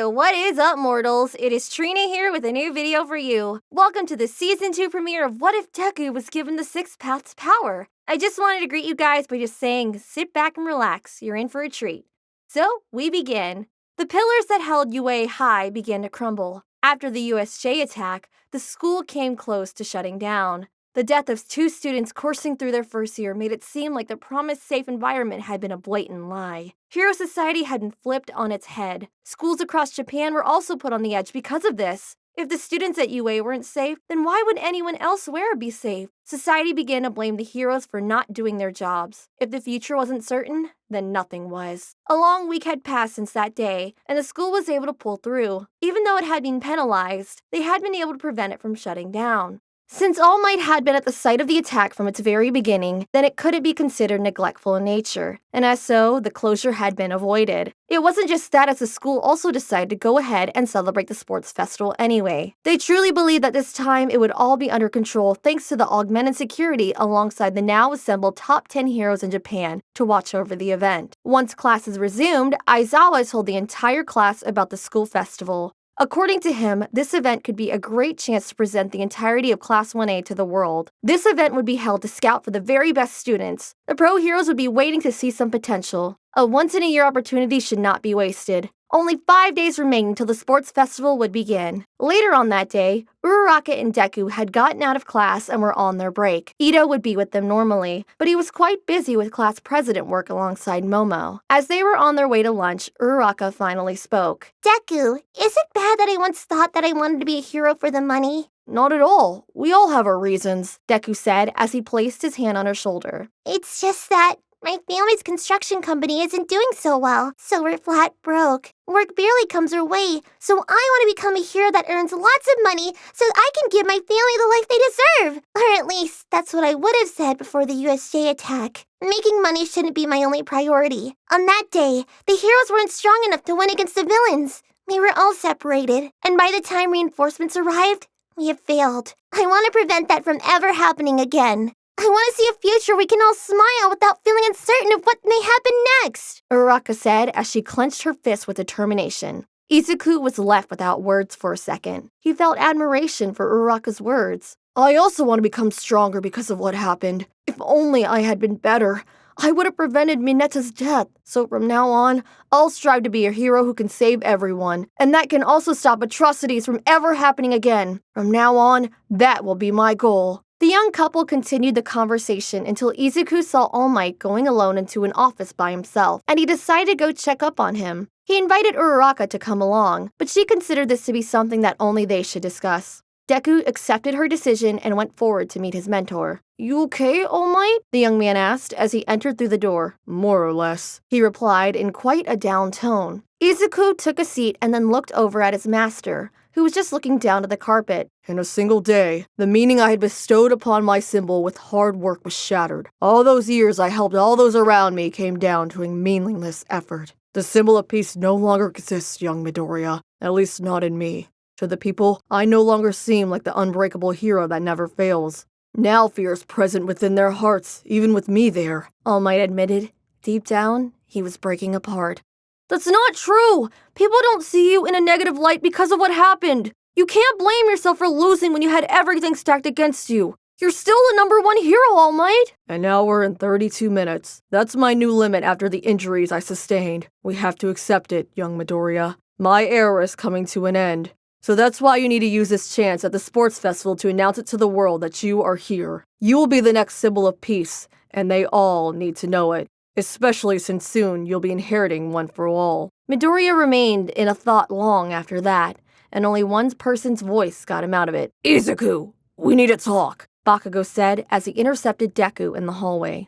What is up, mortals? It is Trina here with a new video for you. Welcome to the Season 2 premiere of What If Deku Was Given the Sixth Path's Power? I just wanted to greet you guys by just saying, sit back and relax, you're in for a treat. So, we begin. The pillars that held UA high began to crumble. After the USJ attack, the school came close to shutting down. The death of 2 students coursing through their first year made it seem like the promised safe environment had been a blatant lie. Hero Society had been flipped on its head. Schools across Japan were also put on the edge because of this. If the students at UA weren't safe, then why would anyone elsewhere be safe? Society began to blame the heroes for not doing their jobs. If the future wasn't certain, then nothing was. A long week had passed since that day, and the school was able to pull through. Even though it had been penalized, they had been able to prevent it from shutting down. Since All Might had been at the site of the attack from its very beginning, then it couldn't be considered neglectful in nature, and as so, the closure had been avoided. It wasn't just that, as the school also decided to go ahead and celebrate the sports festival anyway. They truly believed that this time it would all be under control thanks to the augmented security alongside the now assembled top 10 heroes in Japan to watch over the event. Once classes resumed, Aizawa told the entire class about the school festival. According to him, this event could be a great chance to present the entirety of Class 1A to the world. This event would be held to scout for the very best students. The pro heroes would be waiting to see some potential. A once-in-a-year opportunity should not be wasted. Only 5 days remained until the sports festival would begin. Later on that day, Uraraka and Deku had gotten out of class and were on their break. Ito would be with them normally, but he was quite busy with class president work alongside Momo. As they were on their way to lunch, Uraraka finally spoke. Deku, is it bad that I once thought that I wanted to be a hero for the money? Not at all. We all have our reasons, Deku said as he placed his hand on her shoulder. It's just that my family's construction company isn't doing so well, so we're flat broke. Work barely comes our way, so I want to become a hero that earns lots of money so I can give my family the life they deserve. Or at least, that's what I would have said before the USJ attack. Making money shouldn't be my only priority. On that day, the heroes weren't strong enough to win against the villains. We were all separated, and by the time reinforcements arrived, we have failed. I want to prevent that from ever happening again. I want to see a future we can all smile without feeling uncertain of what may happen next, Uraraka said as she clenched her fist with determination. Izuku was left without words for a second. He felt admiration for Uraraka's words. I also want to become stronger because of what happened. If only I had been better. I would have prevented Mineta's death. So from now on, I'll strive to be a hero who can save everyone. And that can also stop atrocities from ever happening again. From now on, that will be my goal. The young couple continued the conversation until Izuku saw All Might going alone into an office by himself, and he decided to go check up on him. He invited Uraraka to come along, but she considered this to be something that only they should discuss. Deku accepted her decision and went forward to meet his mentor. You okay, All Might? The young man asked as he entered through the door. More or less, he replied in quite a down tone. Izuku took a seat and then looked over at his master, who was just looking down at the carpet. In a single day, the meaning I had bestowed upon my symbol with hard work was shattered. All those years I helped all those around me came down to a meaningless effort. The symbol of peace no longer exists, young Midoriya, at least not in me. To the people, I no longer seem like the unbreakable hero that never fails. Now fear is present within their hearts, even with me there, All Might admitted. Deep down, he was breaking apart. That's not true! People don't see you in a negative light because of what happened. You can't blame yourself for losing when you had everything stacked against you. You're still the #1 hero, All Might. And now we're in 32 minutes. That's my new limit after the injuries I sustained. We have to accept it, young Midoriya. My era is coming to an end. So that's why you need to use this chance at the sports festival to announce it to the world that you are here. You will be the next symbol of peace, and they all need to know it. Especially since soon you'll be inheriting One for All. Midoriya remained in a thought long after that, and only one person's voice got him out of it. Izuku, we need to talk, Bakugo said as he intercepted Deku in the hallway.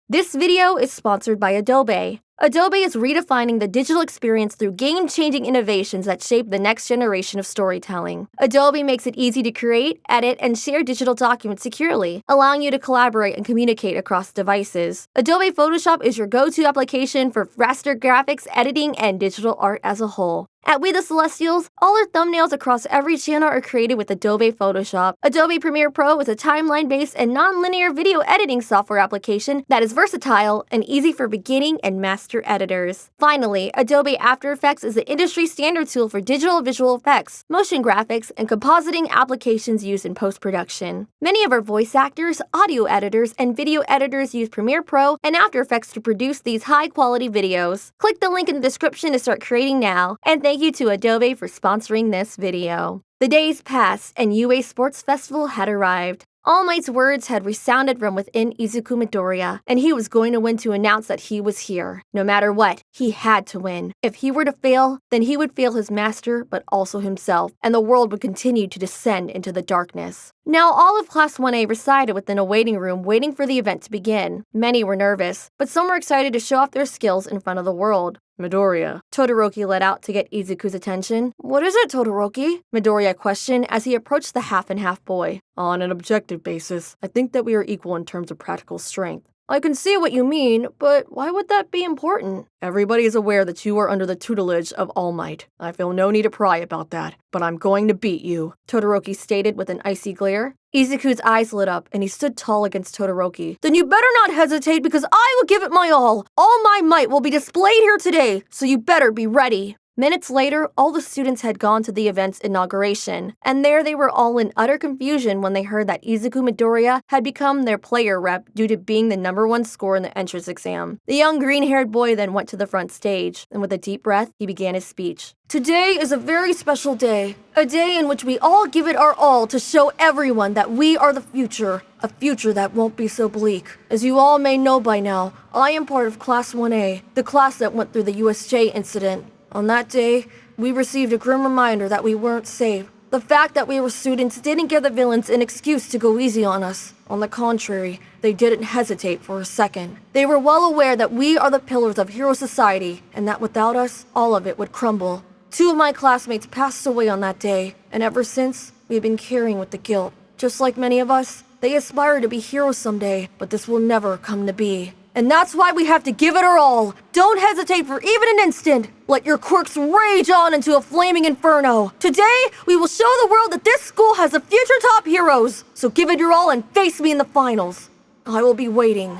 This video is sponsored by Adobe. Adobe is redefining the digital experience through game-changing innovations that shape the next generation of storytelling. Adobe makes it easy to create, edit, and share digital documents securely, allowing you to collaborate and communicate across devices. Adobe Photoshop is your go-to application for raster graphics, editing, and digital art as a whole. At We the Celestials, all our thumbnails across every channel are created with Adobe Photoshop. Adobe Premiere Pro is a timeline-based and non-linear video editing software application that is versatile and easy for beginning and master editors. Finally, Adobe After Effects is the industry standard tool for digital visual effects, motion graphics, and compositing applications used in post-production. Many of our voice actors, audio editors, and video editors use Premiere Pro and After Effects to produce these high-quality videos. Click the link in the description to start creating now, and thank you to Adobe for sponsoring this video. The days passed, and UA Sports Festival had arrived. All Might's words had resounded from within Izuku Midoriya, and he was going to win to announce that he was here. No matter what, he had to win. If he were to fail, then he would fail his master, but also himself, and the world would continue to descend into the darkness. Now, all of Class 1A resided within a waiting room waiting for the event to begin. Many were nervous, but some were excited to show off their skills in front of the world. Midoriya, Todoroki let out to get Izuku's attention. "What is it, Todoroki?" Midoriya questioned as he approached the half-and-half boy. "On an objective basis, I think that we are equal in terms of practical strength." "I can see what you mean, but why would that be important?" "Everybody is aware that you are under the tutelage of All Might. I feel no need to pry about that, but I'm going to beat you," Todoroki stated with an icy glare. Izuku's eyes lit up, and he stood tall against Todoroki. "Then you better not hesitate, because I will give it my all! All my might will be displayed here today, so you better be ready!" Minutes later, all the students had gone to the event's inauguration, and there they were all in utter confusion when they heard that Izuku Midoriya had become their player rep due to being the #1 score in the entrance exam. The young green-haired boy then went to the front stage, and with a deep breath, he began his speech. "Today is a very special day, a day in which we all give it our all to show everyone that we are the future, a future that won't be so bleak. As you all may know by now, I am part of Class 1A, the class that went through the USJ incident. On that day, we received a grim reminder that we weren't safe. The fact that we were students didn't give the villains an excuse to go easy on us. On the contrary, they didn't hesitate for a second. They were well aware that we are the pillars of hero society, and that without us, all of it would crumble. 2 of my classmates passed away on that day, and ever since, we've been carrying with the guilt. Just like many of us, they aspire to be heroes someday, but this will never come to be. And that's why we have to give it our all. Don't hesitate for even an instant. Let your quirks rage on into a flaming inferno. Today, we will show the world that this school has a future top heroes. So give it your all and face me in the finals. I will be waiting."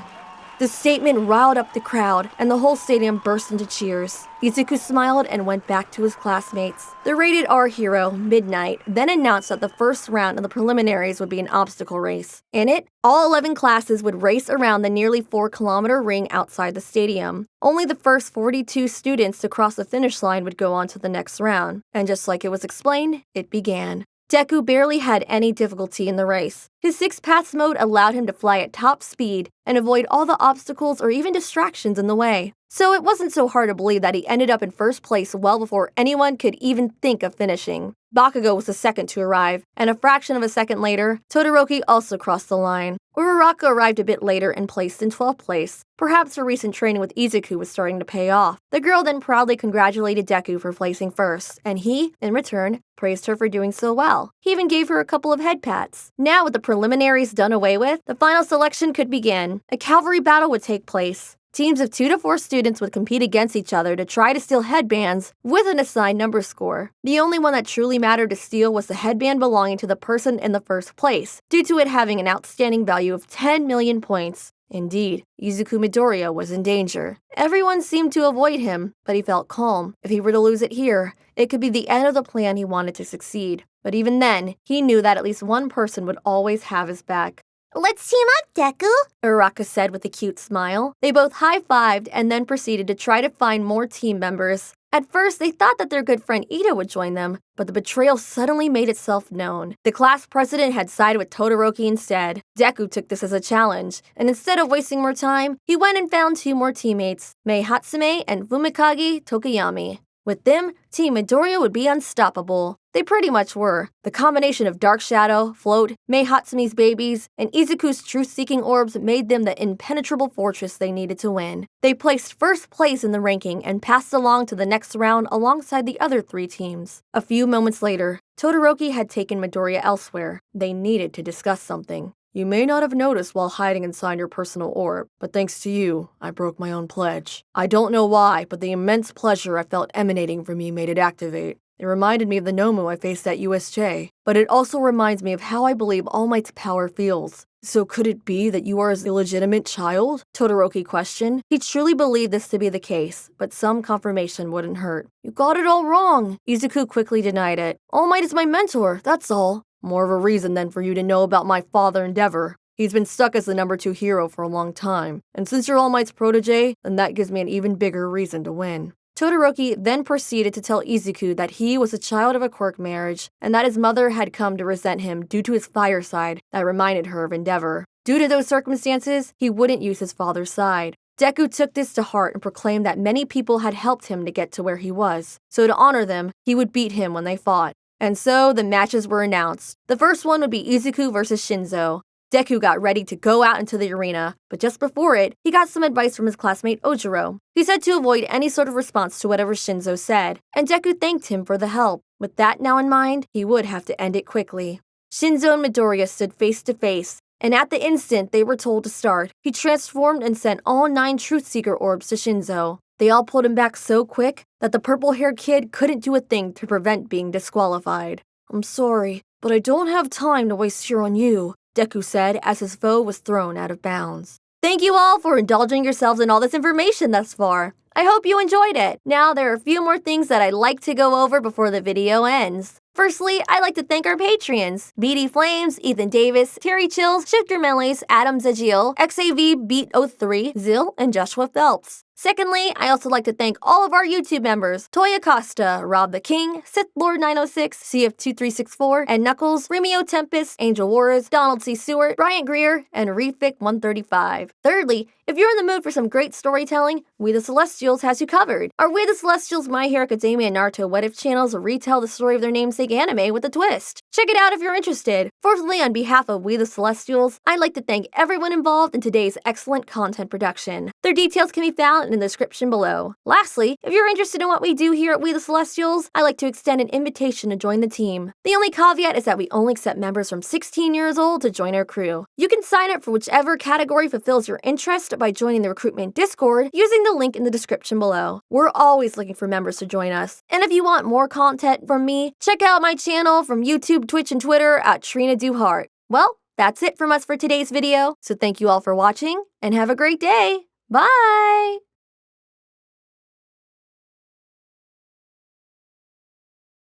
The statement riled up the crowd, and the whole stadium burst into cheers. Izuku smiled and went back to his classmates. The rated R hero, Midnight, then announced that the first round of the preliminaries would be an obstacle race. In it, all 11 classes would race around the nearly 4-kilometer ring outside the stadium. Only the first 42 students to cross the finish line would go on to the next round. And just like it was explained, it began. Deku barely had any difficulty in the race. His 6-paths mode allowed him to fly at top speed and avoid all the obstacles or even distractions in the way. So it wasn't so hard to believe that he ended up in first place well before anyone could even think of finishing. Bakugo was the second to arrive, and a fraction of a second later, Todoroki also crossed the line. Uraraka arrived a bit later and placed in 12th place. Perhaps her recent training with Izuku was starting to pay off. The girl then proudly congratulated Deku for placing first, and he, in return, praised her for doing so well. He even gave her a couple of head pats. Now with the preliminaries done away with, the final selection could begin. A cavalry battle would take place. Teams of 2 to 4 students would compete against each other to try to steal headbands with an assigned number score. The only one that truly mattered to steal was the headband belonging to the person in the first place, due to it having an outstanding value of 10 million points. Indeed, Izuku Midoriya was in danger. Everyone seemed to avoid him, but he felt calm. If he were to lose it here, it could be the end of the plan he wanted to succeed. But even then, he knew that at least one person would always have his back. "Let's team up, Deku," Uraraka said with a cute smile. They both high-fived and then proceeded to try to find more team members. At first, they thought that their good friend Ida would join them, but the betrayal suddenly made itself known. The class president had sided with Todoroki instead. Deku took this as a challenge, and instead of wasting more time, he went and found 2 more teammates, Mei Hatsume and Fumikage Tokuyami. With them, Team Midoriya would be unstoppable. They pretty much were. The combination of Dark Shadow, Float, Mei Hatsume's babies, and Izuku's truth-seeking orbs made them the impenetrable fortress they needed to win. They placed first place in the ranking and passed along to the next round alongside the other 3 teams. A few moments later, Todoroki had taken Midoriya elsewhere. They needed to discuss something. You may not have noticed while hiding inside your personal orb, but thanks to you, I broke my own pledge. I don't know why, but the immense pleasure I felt emanating from you made it activate. It reminded me of the Nomu I faced at USJ, but it also reminds me of how I believe All Might's power feels. So could it be that you are his illegitimate child? Todoroki questioned. He truly believed this to be the case, but some confirmation wouldn't hurt. You got it all wrong. Izuku quickly denied it. All Might is my mentor, that's all. More of a reason than for you to know about my father Endeavor. He's been stuck as the #2 hero for a long time, and since you're All Might's protege, then that gives me an even bigger reason to win. Todoroki then proceeded to tell Izuku that he was a child of a quirk marriage, and that his mother had come to resent him due to his fire side that reminded her of Endeavor. Due to those circumstances, he wouldn't use his father's side. Deku took this to heart and proclaimed that many people had helped him to get to where he was, so to honor them, he would beat him when they fought. And so, the matches were announced. The first one would be Izuku versus Shinzo. Deku got ready to go out into the arena, but just before it, he got some advice from his classmate Ojiro. He said to avoid any sort of response to whatever Shinzo said, and Deku thanked him for the help. With that now in mind, he would have to end it quickly. Shinzo and Midoriya stood face to face, and at the instant they were told to start, he transformed and sent all 9 Truth Seeker orbs to Shinzo. They all pulled him back so quick that the purple-haired kid couldn't do a thing to prevent being disqualified. I'm sorry, but I don't have time to waste here on you, Deku said as his foe was thrown out of bounds. Thank you all for indulging yourselves in all this information thus far. I hope you enjoyed it. Now there are a few more things that I'd like to go over before the video ends. Firstly, I'd like to thank our Patreons, BD Flames, Ethan Davis, Terry Chills, Shifter Mellies, Adam Zagiel, XAV Beat 03, Zill, and Joshua Phelps. Secondly, I also like to thank all of our YouTube members, Toya Costa, Rob the King, Sith Lord 906, CF2364, and Knuckles, Remio Tempest, Angel Warriors, Donald C. Stewart, Bryant Greer, and Refik 135. Thirdly, if you're in the mood for some great storytelling, We the Celestials has you covered. Our We the Celestials My Hero Academia and Naruto What If channels retell the story of their namesake anime with a twist. Check it out if you're interested. Fourthly, on behalf of We the Celestials, I'd like to thank everyone involved in today's excellent content production. Their details can be found in the description below. Lastly, if you're interested in what we do here at We the Celestials, I'd like to extend an invitation to join the team. The only caveat is that we only accept members from 16 years old to join our crew. You can sign up for whichever category fulfills your interest by joining the recruitment Discord using the link in the description below. We're always looking for members to join us. And if you want more content from me, check out my channel from YouTube, Twitch, and Twitter at Trina Do Heart. Well, that's it from us for today's video, so thank you all for watching, and have a great day. Bye!